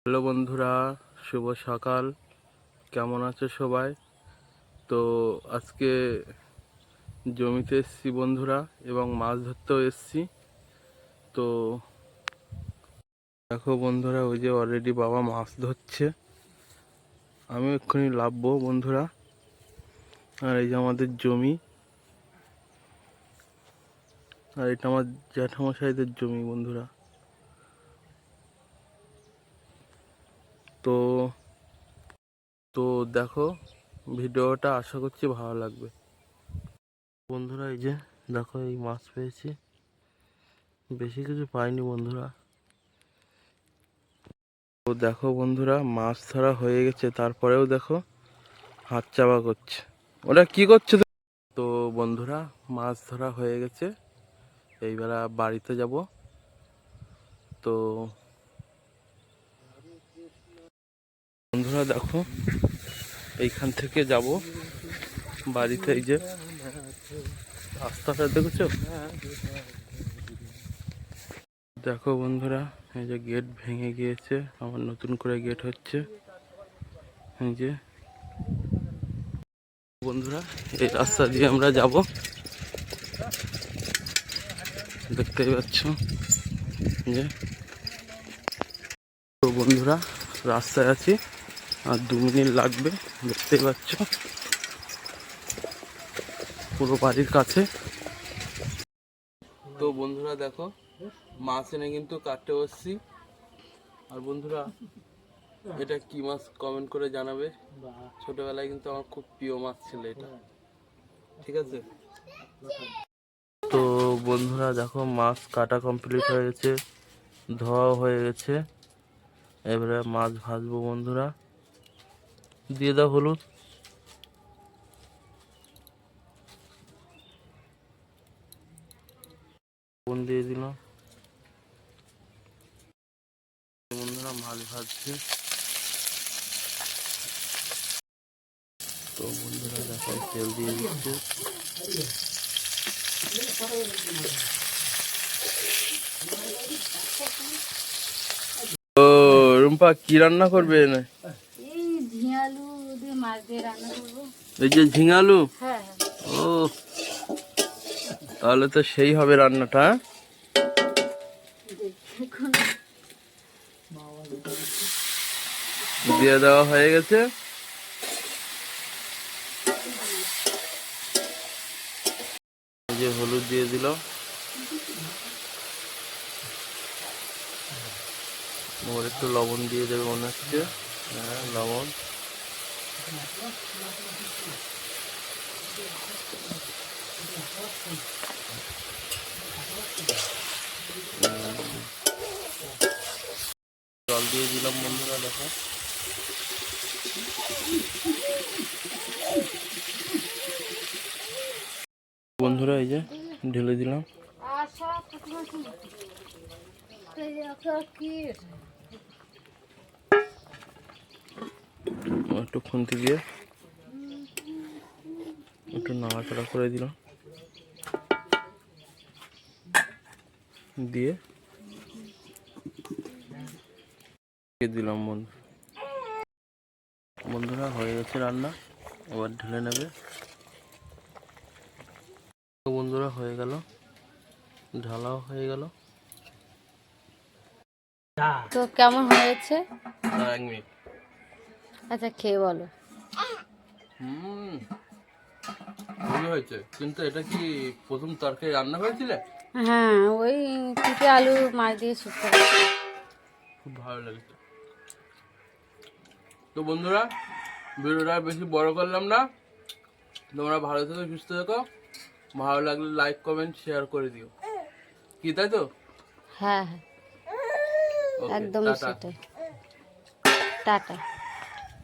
Hello বন্ধুরা, শুভ সকাল। কেমন আছো সবাই? তো আজকে জমিতে এসছি বন্ধুরা, এবং মাছ ধরতেও এসছি। তো দেখো বন্ধুরা, ওই যে অলরেডি বাবা মাছ ধরছে, আমি এক্ষুনি লাভবো বন্ধুরা। আর এই যে আমাদের জমি, আর এটা আমার জ্যাঠামশাইদের জমি বন্ধুরা। তো তো দেখো, ভিডিওটা আশা করছি ভালো লাগবে বন্ধুরা। এই যে দেখো, এই মাছ পেয়েছি, বেশি কিছু পাইনি বন্ধুরা। তো দেখো বন্ধুরা, মাছ ধরা হয়ে গেছে, তারপরেও দেখো হাত চাপা করছে। ওরা কি করছে? তো বন্ধুরা, মাছ ধরা হয়ে গেছে, এইবার বাড়িতে যাব। তো বন্ধুরা দেখো, এইখান থেকে যাব বাড়িতে। এই যে রাস্তাটা দেখেছো? দেখো বন্ধুরা, এই যে গেট ভেঙে গিয়েছে, আমার নতুন করে গেট হচ্ছে। এই যে বন্ধুরা, এই রাস্তা দিয়ে আমরা যাব, দেখতেই পাচ্ছ যে। তো বন্ধুরা, রাস্তায় আছি, আর 2 মিনিট লাগবে, দেখতেই পাচ্ছ, পুরো বাড়ির কাছে। তো বন্ধুরা দেখো, মাছ এনে কিন্তু কাটতে বসছি। আর বন্ধুরা, এটা কি মাছ কমেন্ট করে জানাবে। ছোটবেলায় কিন্তু আমার খুব প্রিয় মাছ ছিল এটা, ঠিক আছে? তো বন্ধুরা দেখো, মাছ কাটা কমপ্লিট হয়ে গেছে, ধোয়া হয়ে গেছে। এবারে মাছ ভাজবো বন্ধুরা। দিয়ে দাও হলুদ। লবণ দিয়ে দিলাম বন্ধুরা, মাছ ভাজছে। তো বন্ধুরা দেখো, তেল দিয়ে দিচ্ছে। ও রুম্পা, কি রান্না করবে? এই যে ঝিঙালু। ও, তাহলে তো সেই হবে রান্নাটা। দিয়ে দেওয়া হয়ে গেছে। এই যে হলুদ দিয়ে দিল, ওর একটু লবণ দিয়ে দেবে মনে হচ্ছে। হ্যাঁ, লবণ। জল দিয়ে দিলাম বন্ধুরা দেখো। বন্ধুরা এই যে ঢেলে দিলাম। একটু খুন্তি দিয়ে একটু নাড়াচাড়া করে দিলাম, দিয়ে দিলাম বন্ধুরা। হয়ে গেছে রান্না, এবার ঢেলে নেবে। তো বন্ধুরা হয়ে গেল, ঢালাও হয়ে গেল। তো কেমন হয়েছে? 1 মিনিট। আচ্ছা, খেয়ে বলো। ভালো হয়েছে, কিন্তু এটা কি প্রথম তরকারি রান্না করেছিলে? হ্যাঁ, ওই পিঠে আলু মাছ দিয়ে শুক্তো। খুব ভালো লেগেছে। তো বন্ধুরা, ভিডিওটা বেশি বড় করলাম না। তোমরা ভালো থেকো, সুস্থ থেকো। ভালো লাগলে লাইক কমেন্ট শেয়ার করে দিও, কি তাই তো? হ্যাঁ হ্যাঁ, ওকে, একদম টাটা। সেটাই। টাটা।